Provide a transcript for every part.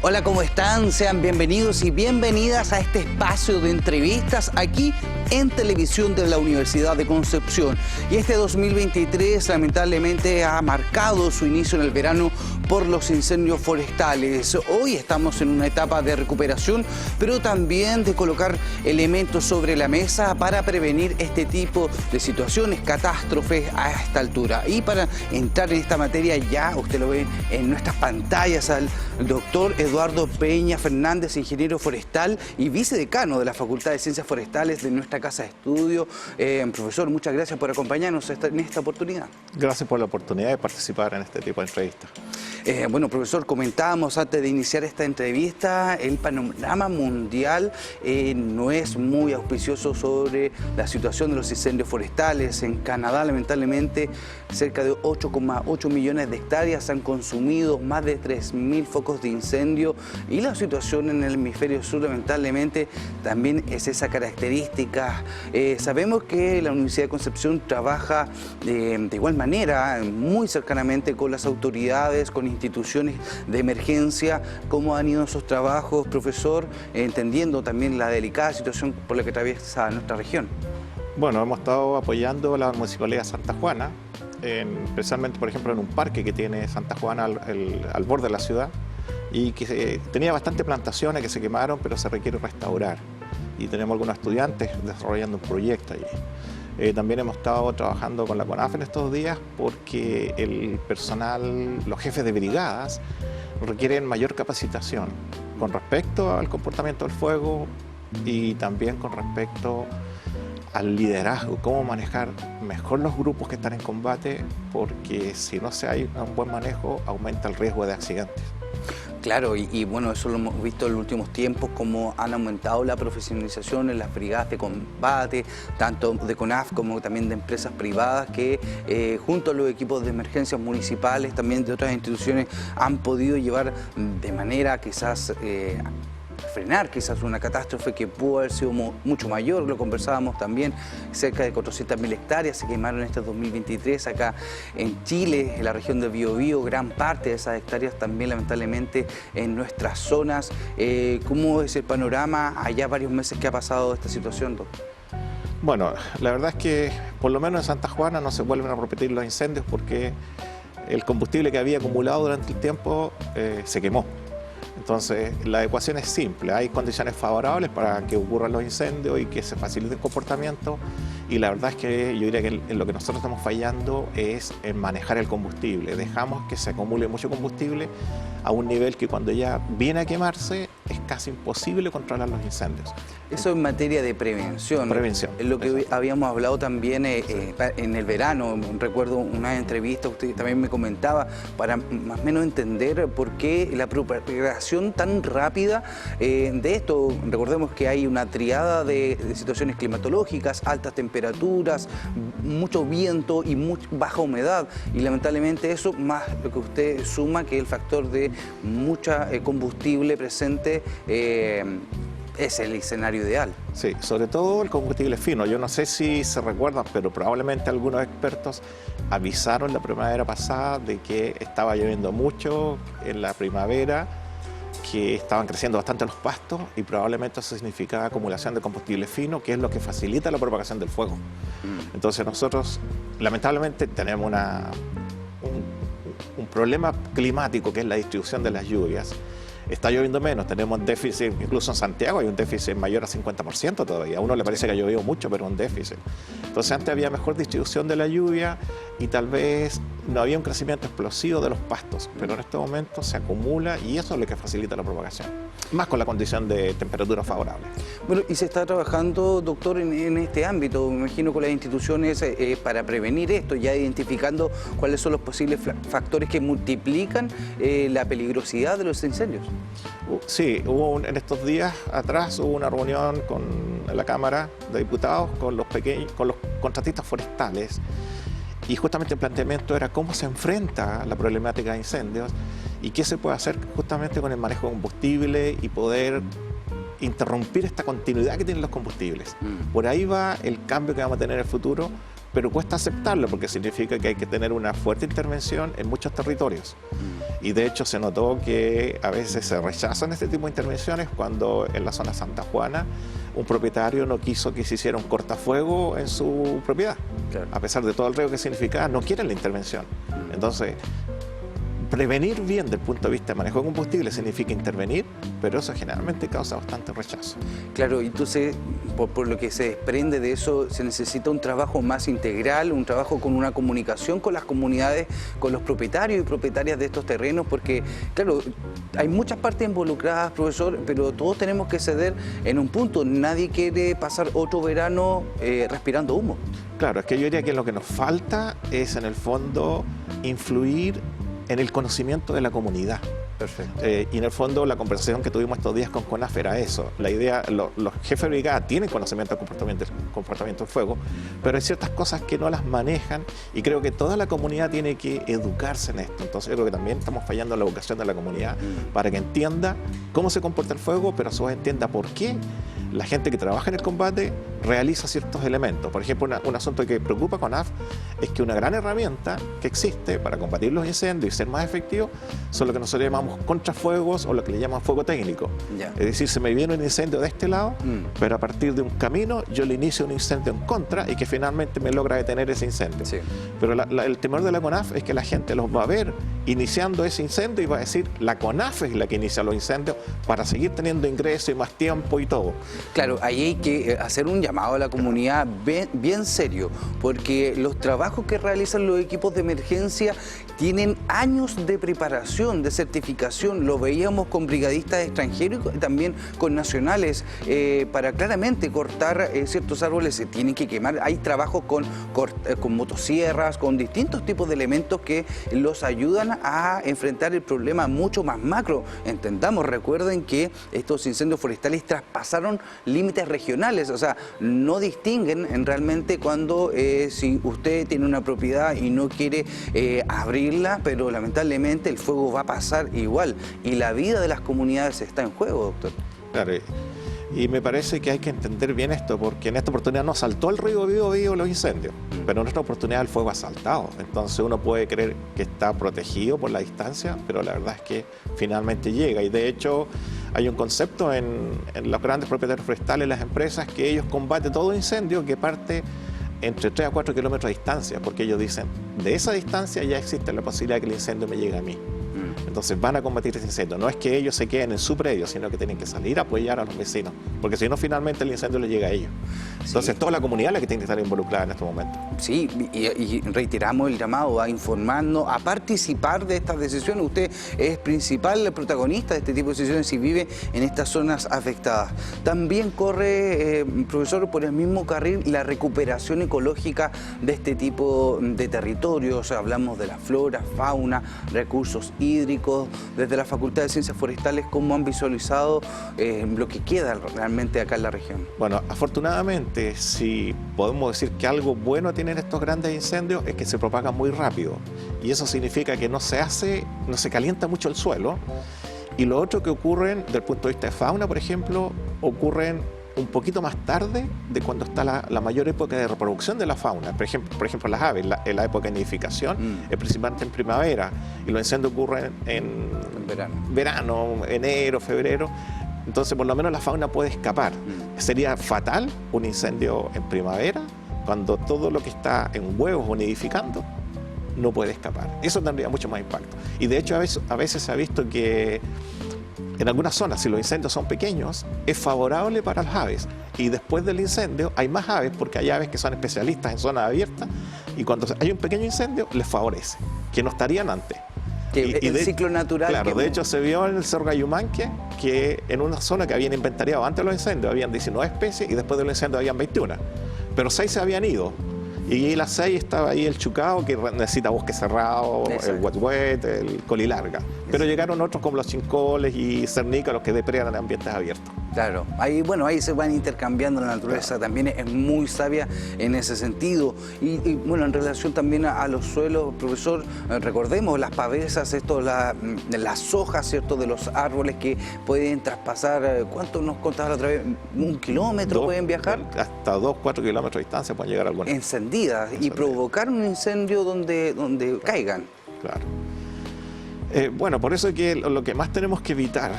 Hola, ¿cómo están? Sean bienvenidos y bienvenidas a este espacio de entrevistas aquí en Televisión de la Universidad de Concepción. Y este 2023 lamentablemente ha marcado su inicio en el verano por los incendios forestales. Hoy estamos en una etapa de recuperación, pero también de colocar elementos sobre la mesa para prevenir este tipo de situaciones, catástrofes a esta altura. Y para entrar en esta materia, ya usted lo ve en nuestras pantallas al doctor Eduardo Peña Fernández, ingeniero forestal y vicedecano de la Facultad de Ciencias Forestales de nuestra casa de estudio. Profesor, muchas gracias por acompañarnos en esta oportunidad. Gracias por la oportunidad de participar en este tipo de entrevistas. Bueno, profesor, comentábamos antes de iniciar esta entrevista, el panorama mundial no es muy auspicioso sobre la situación de los incendios forestales. En Canadá, lamentablemente, cerca de 8,8 millones de hectáreas han consumido más de 3.000 focos de incendio, y la situación en el hemisferio sur, lamentablemente, también es esa característica. Sabemos que la Universidad de Concepción trabaja de igual manera, muy cercanamente con las autoridades, con instituciones de emergencia. ¿Cómo han ido esos trabajos, profesor, entendiendo también la delicada situación por la que atraviesa nuestra región? Bueno, hemos estado apoyando a la Municipalidad de Santa Juana, especialmente, por ejemplo, en un parque que tiene Santa Juana al borde de la ciudad, y que tenía bastante plantaciones que se quemaron, pero se requiere restaurar. Y tenemos algunos estudiantes desarrollando un proyecto allí. También hemos estado trabajando con la CONAF en estos días porque el personal, los jefes de brigadas, requieren mayor capacitación con respecto al comportamiento del fuego y también con respecto al liderazgo, cómo manejar mejor los grupos que están en combate, porque si no se hay un buen manejo, aumenta el riesgo de accidentes. Claro, y bueno, eso lo hemos visto en los últimos tiempos, cómo han aumentado la profesionalización en las brigadas de combate, tanto de CONAF como también de empresas privadas que junto a los equipos de emergencias municipales, también de otras instituciones, han podido llevar de manera quizás frenar quizás una catástrofe que pudo haber sido mucho mayor. Lo conversábamos también, cerca de 400.000 hectáreas se quemaron este 2023 acá en Chile, en la región de Biobío, gran parte de esas hectáreas también lamentablemente en nuestras zonas. ¿Cómo es el panorama allá varios meses que ha pasado esta situación, doctor? Bueno, la verdad es que por lo menos en Santa Juana no se vuelven a repetir los incendios porque el combustible que había acumulado durante el tiempo se quemó. Entonces, la ecuación es simple, hay condiciones favorables para que ocurran los incendios y que se facilite el comportamiento, y la verdad es que yo diría que en lo que nosotros estamos fallando es en manejar el combustible. Dejamos que se acumule mucho combustible a un nivel que cuando ya viene a quemarse es casi imposible controlar los incendios. Eso en materia de prevención. Prevención. Es lo que habíamos hablado también en el verano. Recuerdo una entrevista, usted también me comentaba, para más o menos entender por qué la propagación tan rápida de esto. Recordemos que hay una triada de situaciones climatológicas, altas temperaturas, mucho viento y baja humedad. Y lamentablemente eso, más lo que usted suma, que el factor de mucha combustible presente, es el escenario ideal. Sí, sobre todo el combustible fino. Yo no sé si se recuerdan, pero probablemente algunos expertos avisaron la primavera pasada de que estaba lloviendo mucho en la primavera, que estaban creciendo bastante los pastos, y probablemente eso significaba acumulación de combustible fino, que es lo que facilita la propagación del fuego. Entonces nosotros lamentablemente tenemos un problema climático, que es la distribución de las lluvias. Está lloviendo menos, tenemos déficit, incluso en Santiago hay un déficit mayor a 50% todavía. A uno le parece que ha llovido mucho, pero un déficit. Entonces antes había mejor distribución de la lluvia y tal vez no había un crecimiento explosivo de los pastos, pero en este momento se acumula y eso es lo que facilita la propagación, más con la condición de temperatura favorable. Bueno, y se está trabajando, doctor, en este ámbito, me imagino, con las instituciones para prevenir esto, ya identificando cuáles son los posibles factores que multiplican la peligrosidad de los incendios. Sí, en estos días atrás hubo una reunión con la Cámara de Diputados con los contratistas forestales, y justamente el planteamiento era cómo se enfrenta la problemática de incendios y qué se puede hacer justamente con el manejo de combustible y poder interrumpir esta continuidad que tienen los combustibles. Por ahí va el cambio que vamos a tener en el futuro, pero cuesta aceptarlo porque significa que hay que tener una fuerte intervención en muchos territorios. Y de hecho se notó que a veces se rechazan este tipo de intervenciones cuando en la zona Santa Juana un propietario no quiso que se hiciera un cortafuego en su propiedad. Claro. A pesar de todo el riesgo que significaba, no quieren la intervención. Entonces, prevenir bien desde el punto de vista de manejo de combustible significa intervenir, pero eso generalmente causa bastante rechazo. Claro, entonces, por lo que se desprende de eso, se necesita un trabajo más integral, un trabajo con una comunicación con las comunidades, con los propietarios y propietarias de estos terrenos, porque, claro, hay muchas partes involucradas, profesor, pero todos tenemos que ceder en un punto. Nadie quiere pasar otro verano respirando humo. Claro, es que yo diría que lo que nos falta es, en el fondo, influir en el conocimiento de la comunidad. Perfecto. Y en el fondo la conversación que tuvimos estos días con CONAF era eso. La idea, los jefes de brigada tienen conocimiento de comportamiento del fuego, pero hay ciertas cosas que no las manejan y creo que toda la comunidad tiene que educarse en esto. Entonces yo creo que también estamos fallando en la educación de la comunidad para que entienda cómo se comporta el fuego, pero a su vez entienda por qué la gente que trabaja en el combate realiza ciertos elementos. Por ejemplo, un asunto que preocupa a CONAF es que una gran herramienta que existe para combatir los incendios y ser más efectivo son lo que nosotros llamamos contrafuegos o lo que le llaman fuego técnico. Ya. Es decir, se me viene un incendio de este lado, pero a partir de un camino yo le inicio un incendio en contra y que finalmente me logra detener ese incendio. Sí. Pero el temor de la CONAF es que la gente los va a ver iniciando ese incendio y va a decir, la CONAF es la que inicia los incendios para seguir teniendo ingresos y más tiempo y todo. Claro, ahí hay que hacer un llamado a la comunidad bien serio, porque los trabajos que realizan los equipos de emergencia tienen años de preparación, de certificación. Lo veíamos con brigadistas extranjeros y también con nacionales. Para claramente cortar ciertos árboles se tienen que quemar. Hay trabajos con motosierras, con distintos tipos de elementos que los ayudan a enfrentar el problema mucho más macro. Entendamos, recuerden que estos incendios forestales traspasaron límites regionales, o sea, no distinguen realmente cuando si usted tiene una propiedad y no quiere abrirla, pero lamentablemente el fuego va a pasar igual y la vida de las comunidades está en juego, doctor. Claro, y me parece que hay que entender bien esto, porque en esta oportunidad no saltó el río Biobío los incendios, pero en esta oportunidad el fuego ha saltado. Entonces uno puede creer que está protegido por la distancia, pero la verdad es que finalmente llega. Y de hecho hay un concepto en los grandes propietarios forestales, las empresas, que ellos combaten todo incendio que parte entre 3 a 4 kilómetros de distancia, porque ellos dicen, de esa distancia ya existe la posibilidad de que el incendio me llegue a mí. Entonces van a combatir ese incendio. No es que ellos se queden en su predio, sino que tienen que salir a apoyar a los vecinos, porque si no, finalmente el incendio le llega a ellos. Entonces toda la comunidad es la que tiene que estar involucrada en este momento. Sí, y reiteramos el llamado a informarnos, a participar de estas decisiones. Usted es principal protagonista de este tipo de decisiones y vive en estas zonas afectadas. También corre, profesor, por el mismo carril la recuperación ecológica de este tipo de territorios. Hablamos de la flora, fauna, recursos hídricos. Desde la Facultad de Ciencias Forestales, ¿cómo han visualizado lo que queda realmente acá en la región? Bueno, afortunadamente, si podemos decir que algo bueno tienen estos grandes incendios es que se propagan muy rápido. Y eso significa que no se calienta mucho el suelo. Y lo otro que ocurren, desde el punto de vista de fauna, por ejemplo, ocurren un poquito más tarde de cuando está la mayor época de reproducción de la fauna. Por ejemplo las aves, en la época de nidificación, es principalmente en primavera, y los incendios ocurren en verano, enero, febrero. Entonces, por lo menos la fauna puede escapar. Sería fatal un incendio en primavera, cuando todo lo que está en huevos o nidificando no puede escapar. Eso tendría mucho más impacto. Y de hecho, a veces se ha visto que en algunas zonas, si los incendios son pequeños, es favorable para las aves. Y después del incendio hay más aves, porque hay aves que son especialistas en zonas abiertas, y cuando hay un pequeño incendio, les favorece, que no estarían antes. El ciclo natural. Claro, de hecho se vio en el Cerro Gayumanque que en una zona que habían inventariado antes de los incendios habían 19 especies y después del incendio habían 21. Pero 6 se habían ido. Y las 6 estaba ahí el chucao, que necesita bosque cerrado, el wet, el colilarga. Pero llegaron otros como los chincoles y cernícalos que depredan en ambientes abiertos. Claro, ahí se van intercambiando, la naturaleza también es muy sabia en ese sentido. Y bueno, en relación también a los suelos, profesor, recordemos las pavesas, las hojas, ¿cierto?, de los árboles que pueden traspasar, ¿cuánto nos contaba la otra vez? ¿1 kilómetro pueden viajar? Hasta 2, 4 kilómetros de distancia pueden llegar algunas. Encendidas y provocar un incendio donde caigan. Claro. Bueno, por eso es que lo que más tenemos que evitar,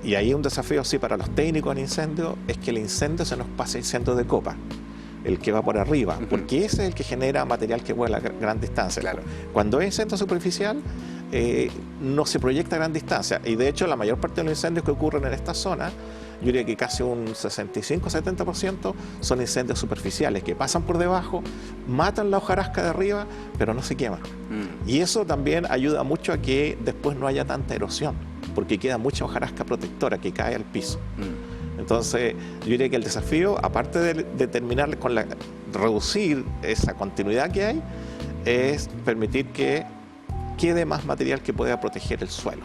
y ahí un desafío sí para los técnicos en incendio, es que el incendio se nos pase incendio de copa, el que va por arriba, porque ese es el que genera material que vuela a gran distancia. Claro. Cuando es incendio superficial, no se proyecta a gran distancia, y de hecho la mayor parte de los incendios que ocurren en esta zona, yo diría que casi un 65-70% son incendios superficiales que pasan por debajo, matan la hojarasca de arriba, pero no se queman. Y eso también ayuda mucho a que después no haya tanta erosión, porque queda mucha hojarasca protectora que cae al piso. Entonces, yo diría que el desafío, aparte de terminar con reducir esa continuidad que hay, es permitir que quede más material que pueda proteger el suelo.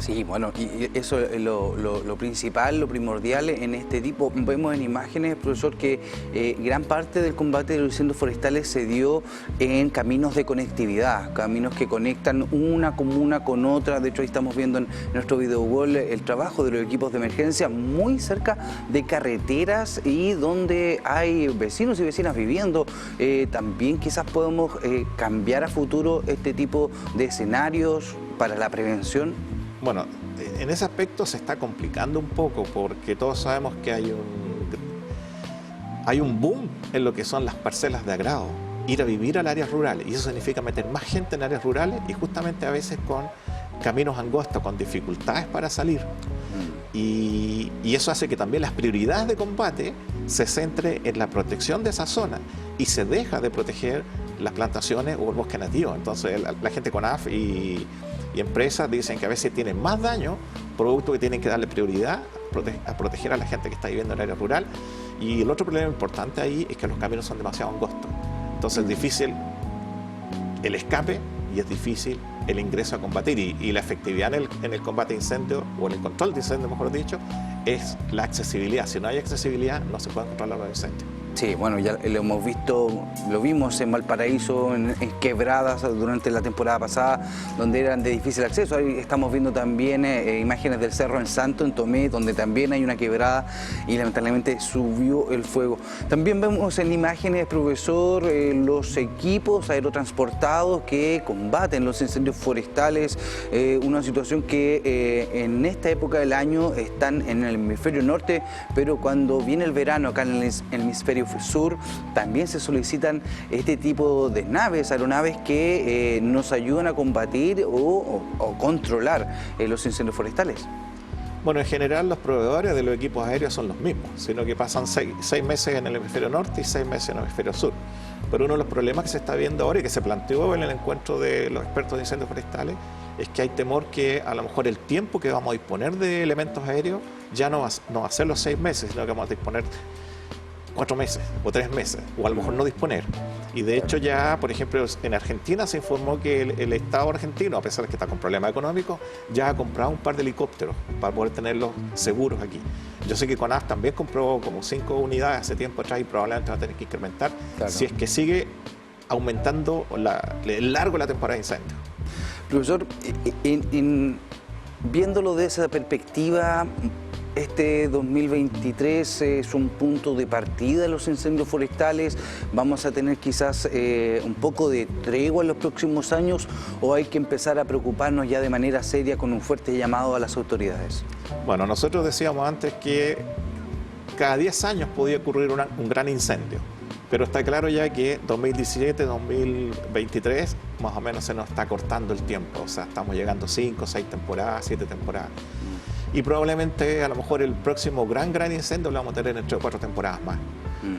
Sí, bueno, y eso es lo principal, lo primordial en este tipo. Vemos en imágenes, profesor, que gran parte del combate de los incendios forestales se dio en caminos de conectividad, caminos que conectan una comuna con otra. De hecho, ahí estamos viendo en nuestro video wall el trabajo de los equipos de emergencia muy cerca de carreteras y donde hay vecinos y vecinas viviendo. También quizás podemos cambiar a futuro este tipo de escenarios para la prevención. Bueno, en ese aspecto se está complicando un poco porque todos sabemos que hay un boom en lo que son las parcelas de agrado, ir a vivir al áreas rurales, y eso significa meter más gente en áreas rurales y justamente a veces con caminos angostos, con dificultades para salir. Y eso hace que también las prioridades de combate se centre en la protección de esa zona y se deja de proteger las plantaciones o el bosque nativo. Entonces la gente con AF y empresas dicen que a veces tienen más daño, producto que tienen que darle prioridad a proteger a la gente que está viviendo en el área rural. Y el otro problema importante ahí es que los caminos son demasiado angostos. Entonces es difícil el escape y es difícil el ingreso a combatir. Y la efectividad en el combate de incendio, o en el control de incendio, mejor dicho, es la accesibilidad. Si no hay accesibilidad, no se pueden controlar los incendios. Sí, bueno, ya lo hemos visto, lo vimos en Valparaíso, en quebradas durante la temporada pasada, donde eran de difícil acceso. Ahí estamos viendo también imágenes del Cerro en Santo, en Tomé, donde también hay una quebrada y lamentablemente subió el fuego. También vemos en imágenes, profesor, los equipos aerotransportados que combaten los incendios forestales, una situación que en esta época del año están en el hemisferio norte, pero cuando viene el verano acá en el hemisferio sur, también se solicitan este tipo de naves, aeronaves que nos ayudan a combatir o controlar los incendios forestales. Bueno, en general los proveedores de los equipos aéreos son los mismos, sino que pasan seis meses en el hemisferio norte y 6 meses en el hemisferio sur. Pero uno de los problemas que se está viendo ahora y que se planteó en el encuentro de los expertos de incendios forestales es que hay temor que a lo mejor el tiempo que vamos a disponer de elementos aéreos ya no va a ser los 6 meses, sino que vamos a disponer 4 meses o 3 meses, o a lo mejor no disponer. Y de hecho ya, por ejemplo, en Argentina se informó que el Estado argentino, a pesar de que está con problemas económicos, ya ha comprado un par de helicópteros para poder tenerlos seguros aquí. Yo sé que CONAF también compró como 5 unidades hace tiempo atrás y probablemente va a tener que incrementar, claro, si es que sigue aumentando el largo de la temporada de incendios. Profesor, viéndolo de esa perspectiva, este 2023 es un punto de partida de los incendios forestales. ¿Vamos a tener quizás un poco de tregua en los próximos años o hay que empezar a preocuparnos ya de manera seria con un fuerte llamado a las autoridades? Bueno, nosotros decíamos antes que cada 10 años podía ocurrir un gran incendio, pero está claro ya que 2017, 2023 más o menos se nos está cortando el tiempo. O sea, estamos llegando 5, 6 temporadas, 7 temporadas. Y probablemente a lo mejor el próximo gran incendio lo vamos a tener entre 4 temporadas más.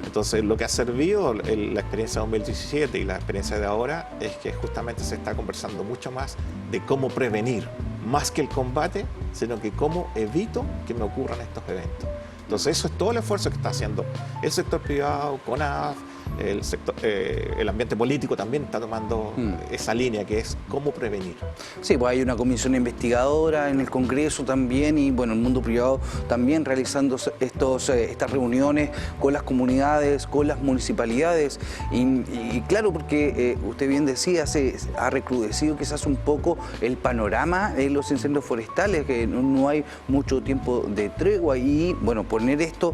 Entonces lo que ha servido la experiencia de 2017 y la experiencia de ahora es que justamente se está conversando mucho más de cómo prevenir, más que el combate, sino que cómo evito que me ocurran estos eventos. Entonces eso es todo el esfuerzo que está haciendo el sector privado, CONAF, el ambiente político también está tomando esa línea que es cómo prevenir. Sí, pues hay una comisión investigadora en el Congreso también y bueno, el mundo privado también realizando estas reuniones con las comunidades, con las municipalidades y claro, porque usted bien decía, se ha recrudecido quizás un poco el panorama de los incendios forestales, que no hay mucho tiempo de tregua y bueno, poner esto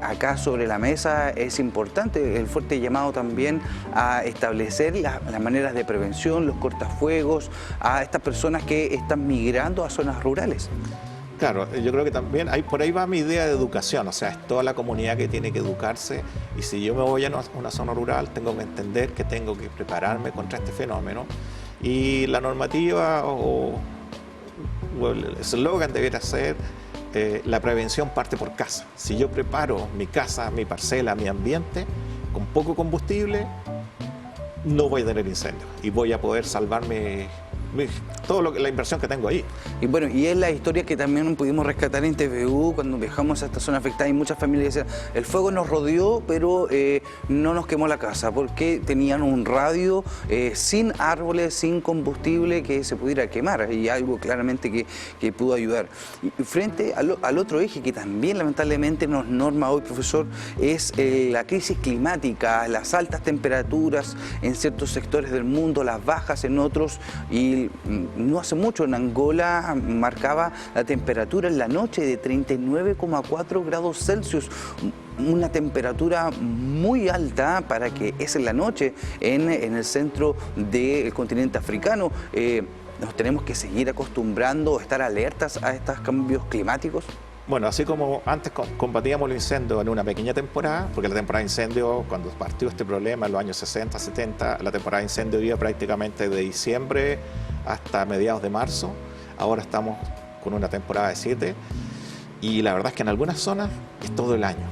acá sobre la mesa es importante, el fuerte llamado también a establecer las maneras de prevención, los cortafuegos, a estas personas que están migrando a zonas rurales. Claro, yo creo que también por ahí va mi idea de educación, o sea, es toda la comunidad que tiene que educarse, y si yo me voy a una zona rural tengo que entender que tengo que prepararme contra este fenómeno, y la normativa o el eslogan debería ser la prevención parte por casa. Si yo preparo mi casa, mi parcela, mi ambiente con poco combustible, no voy a tener incendios y voy a poder salvarme la inversión que tengo ahí. Y bueno, y es la historia que también pudimos rescatar en TVU cuando viajamos a esta zona afectada, y muchas familias decían, el fuego nos rodeó, pero no nos quemó la casa, porque tenían un radio sin árboles, sin combustible que se pudiera quemar, y algo claramente que pudo ayudar. Y frente al otro eje que también lamentablemente nos norma hoy, profesor, es la crisis climática, las altas temperaturas en ciertos sectores del mundo, las bajas en otros, y no hace mucho en Angola marcaba la temperatura en la noche de 39,4 grados Celsius, una temperatura muy alta para que es en la noche en el centro del continente africano. ¿Nos tenemos que seguir acostumbrando, estar alertas a estos cambios climáticos? Bueno, así como antes combatíamos los incendios en una pequeña temporada, porque la temporada de incendio, cuando partió este problema en los años 60, 70, la temporada de incendio iba prácticamente de diciembre hasta mediados de marzo. Ahora estamos con una temporada de 7, y la verdad es que en algunas zonas es todo el año.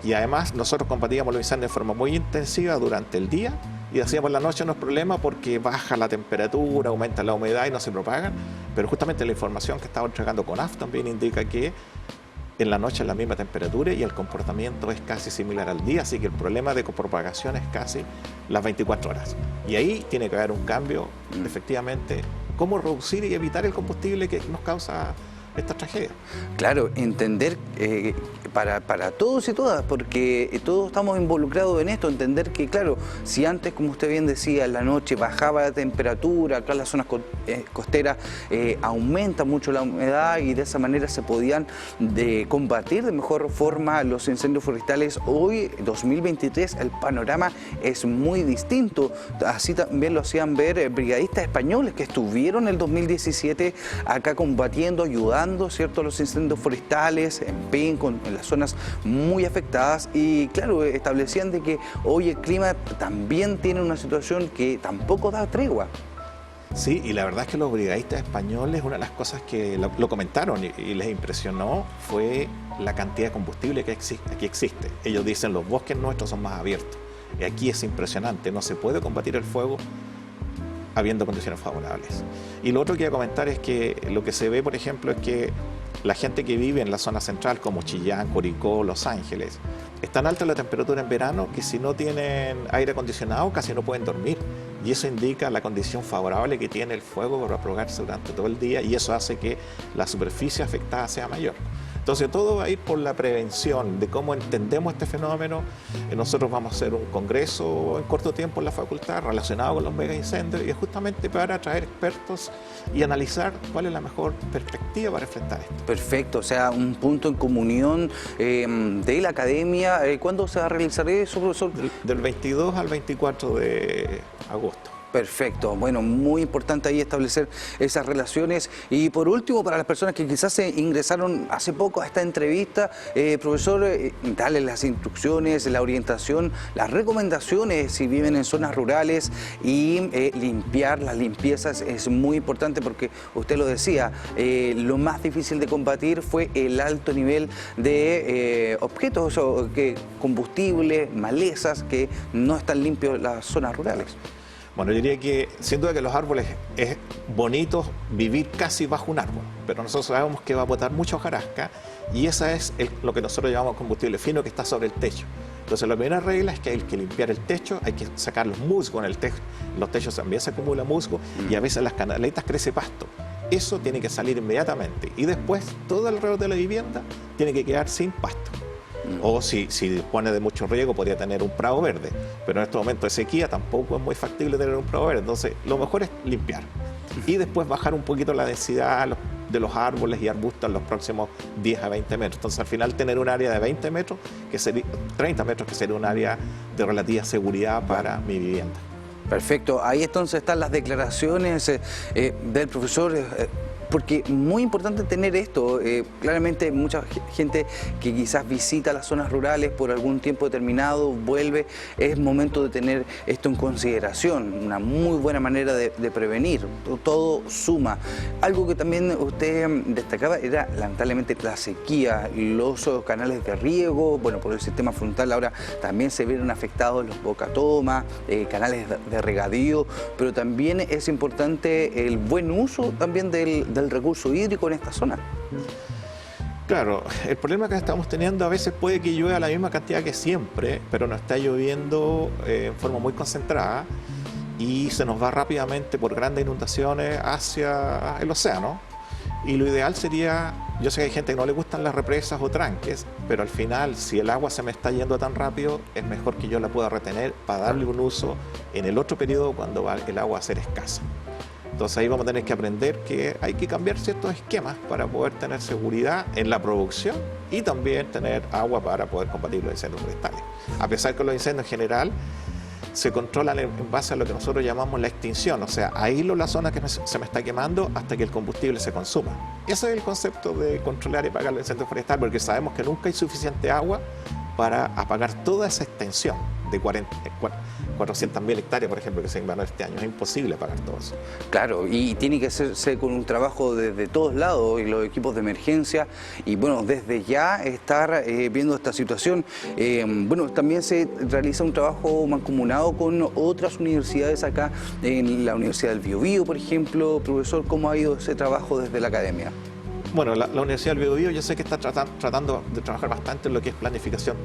Y además nosotros combatíamos los incendios de forma muy intensiva durante el día, y hacíamos la noche no es problema porque baja la temperatura, aumenta la humedad y no se propagan, pero justamente la información que estaba entregando CONAF también indica que en la noche es la misma temperatura y el comportamiento es casi similar al día, así que el problema de propagación es casi las 24 horas. Y ahí tiene que haber un cambio, efectivamente, cómo reducir y evitar el combustible que nos causa esta tragedia. Claro, entender para todos y todas, porque todos estamos involucrados en esto, entender que, claro, si antes, como usted bien decía, en la noche bajaba la temperatura, acá en las zonas costeras aumenta mucho la humedad, y de esa manera se podían combatir de mejor forma los incendios forestales. Hoy, 2023, el panorama es muy distinto. Así también lo hacían ver brigadistas españoles que estuvieron en el 2017 acá combatiendo, ayudando, ¿cierto?, a los incendios forestales en Penco, en las zonas muy afectadas, y claro, establecían de que hoy el clima también tiene una situación que tampoco da tregua. Sí, y la verdad es que los brigadistas españoles, una de las cosas que lo comentaron y les impresionó fue la cantidad de combustible que aquí existe. Ellos dicen, los bosques nuestros son más abiertos, y aquí es impresionante, no se puede combatir el fuego habiendo condiciones favorables. Y lo otro que iba a comentar es que lo que se ve, por ejemplo, es que la gente que vive en la zona central, como Chillán, Curicó, Los Ángeles, es tan alta la temperatura en verano que si no tienen aire acondicionado casi no pueden dormir. Y eso indica la condición favorable que tiene el fuego para propagarse durante todo el día, y eso hace que la superficie afectada sea mayor. Entonces todo va a ir por la prevención de cómo entendemos este fenómeno. Nosotros vamos a hacer un congreso en corto tiempo en la facultad relacionado con los mega incendios, y es justamente para traer expertos y analizar cuál es la mejor perspectiva para enfrentar esto. Perfecto, o sea, un punto en comunión de la academia. ¿Cuándo se va a realizar eso, profesor? Del 22 al 24 de agosto. Perfecto, bueno, muy importante ahí establecer esas relaciones. Y por último, para las personas que quizás se ingresaron hace poco a esta entrevista, profesor, darles las instrucciones, la orientación, las recomendaciones si viven en zonas rurales, y limpiar, las limpiezas es muy importante porque usted lo decía, lo más difícil de combatir fue el alto nivel de objetos, combustible, malezas que no están limpios en las zonas rurales. Bueno, yo diría que sin duda que los árboles es bonito vivir casi bajo un árbol, pero nosotros sabemos que va a botar mucha hojarasca, y esa es lo que nosotros llamamos combustible fino, que está sobre el techo. Entonces la primera regla es que hay que limpiar el techo, hay que sacar los musgos en el techo. En los techos también se acumula musgo, y a veces en las canaletas crece pasto. Eso tiene que salir inmediatamente, y después todo alrededor de la vivienda tiene que quedar sin pasto. O si dispone de mucho riego, podría tener un prado verde, pero en este momento de sequía tampoco es muy factible tener un prado verde. Entonces lo mejor es limpiar y después bajar un poquito la densidad, de los árboles y arbustos en los próximos 10 a 20 metros. Entonces, al final, tener un área de 20 metros, 30 metros, que sería un área de relativa seguridad para mi vivienda. Perfecto. Ahí entonces están las declaraciones del profesor. Porque muy importante tener esto, claramente mucha gente que quizás visita las zonas rurales por algún tiempo determinado, vuelve, es momento de tener esto en consideración, una muy buena manera de prevenir, todo suma. Algo que también usted destacaba era lamentablemente la sequía, los canales de riego, bueno, por el sistema frontal ahora también se vieron afectados los bocatomas, canales de regadío, pero también es importante el buen uso también del recurso hídrico en esta zona. Claro, el problema que estamos teniendo, a veces puede que llueva la misma cantidad que siempre, pero no está lloviendo en forma muy concentrada y se nos va rápidamente por grandes inundaciones hacia el océano. Y lo ideal sería, yo sé que hay gente que no le gustan las represas o tranques, pero al final, si el agua se me está yendo tan rápido, es mejor que yo la pueda retener para darle un uso en el otro periodo cuando va el agua a ser escasa. Entonces ahí vamos a tener que aprender que hay que cambiar ciertos esquemas para poder tener seguridad en la producción y también tener agua para poder combatir los incendios forestales. A pesar que los incendios en general se controlan en base a lo que nosotros llamamos la extinción, o sea, aíslo la zona que se me está quemando hasta que el combustible se consuma. Ese es el concepto de controlar y apagar los incendios forestales, porque sabemos que nunca hay suficiente agua para apagar toda esa extensión de 400.000 hectáreas, por ejemplo, que se invaden este año. Es imposible apagar todo eso. Claro, y tiene que hacerse con un trabajo desde todos lados, y los equipos de emergencia, y bueno, desde ya estar viendo esta situación. Bueno, también se realiza un trabajo mancomunado con otras universidades acá, en la Universidad del Biobío, por ejemplo. Profesor, ¿cómo ha ido ese trabajo desde la academia? Bueno, la Universidad del Biobío yo sé que está tratando de trabajar bastante en lo que es planificación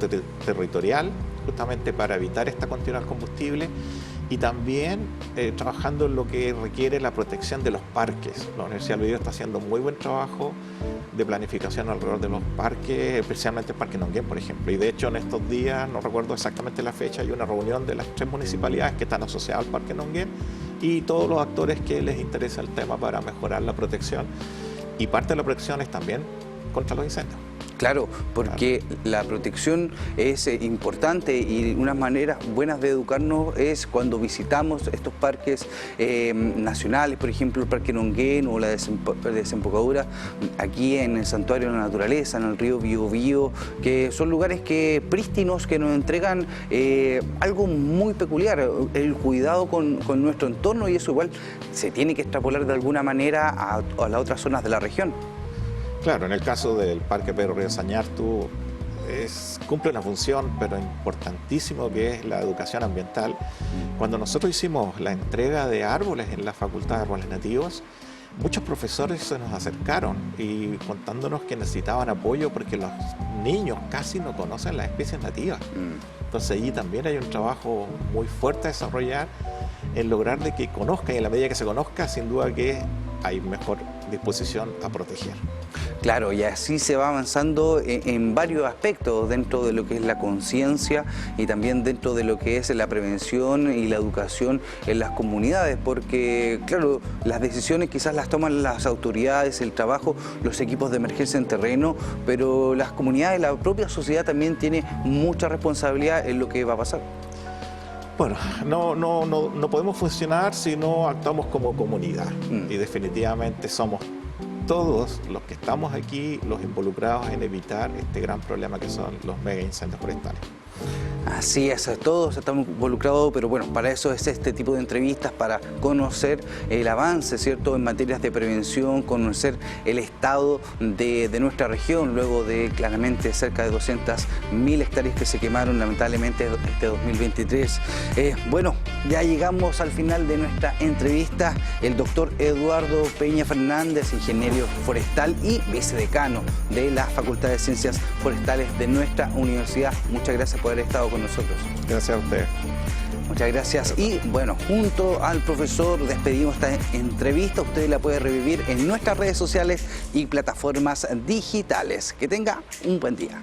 territorial, justamente para evitar esta continuidad del combustible, y también trabajando en lo que requiere la protección de los parques. La Universidad del Biobío está haciendo muy buen trabajo de planificación alrededor de los parques, especialmente el Parque Nonguén, por ejemplo. Y de hecho en estos días, no recuerdo exactamente la fecha, hay una reunión de las 3 municipalidades que están asociadas al Parque Nonguén y todos los actores que les interesa el tema para mejorar la protección. Y parte de la protección es también contra los incendios. Claro, porque la protección es importante y unas maneras buenas de educarnos es cuando visitamos estos parques nacionales, por ejemplo el Parque Nonguén o la desembocadura aquí en el Santuario de la Naturaleza, en el río Biobío, que son lugares prístinos que nos entregan algo muy peculiar, el cuidado con nuestro entorno, y eso igual se tiene que extrapolar de alguna manera a las otras zonas de la región. Claro, en el caso del Parque Pedro Río Sañartu cumple una función, pero importantísimo, que es la educación ambiental. Cuando nosotros hicimos la entrega de árboles en la Facultad de Árboles Nativos, muchos profesores se nos acercaron y contándonos que necesitaban apoyo porque los niños casi no conocen las especies nativas. Entonces allí también hay un trabajo muy fuerte a desarrollar en lograr de que conozcan, y en la medida que se conozca, sin duda que hay mejor disposición a proteger. Claro, y así se va avanzando en varios aspectos dentro de lo que es la conciencia y también dentro de lo que es la prevención y la educación en las comunidades, porque claro, las decisiones quizás las toman las autoridades, el trabajo, los equipos de emergencia en terreno, pero las comunidades, la propia sociedad también tiene mucha responsabilidad en lo que va a pasar. Bueno, no podemos funcionar si no actuamos como comunidad, y definitivamente somos todos los que estamos aquí los involucrados en evitar este gran problema que son los mega incendios forestales. Así es, todos estamos involucrados, pero bueno, para eso es este tipo de entrevistas, para conocer el avance, ¿cierto?, en materias de prevención, conocer el estado de nuestra región, luego de claramente cerca de 200.000 hectáreas que se quemaron lamentablemente este 2023. Bueno, ya llegamos al final de nuestra entrevista. El doctor Eduardo Peña Fernández, ingeniero forestal y vicedecano de la Facultad de Ciencias Forestales de nuestra universidad. Muchas gracias por haber estado con nosotros. Gracias a ustedes. Muchas gracias. Y bueno, junto al profesor despedimos esta entrevista. Usted la puede revivir en nuestras redes sociales y plataformas digitales. Que tenga un buen día.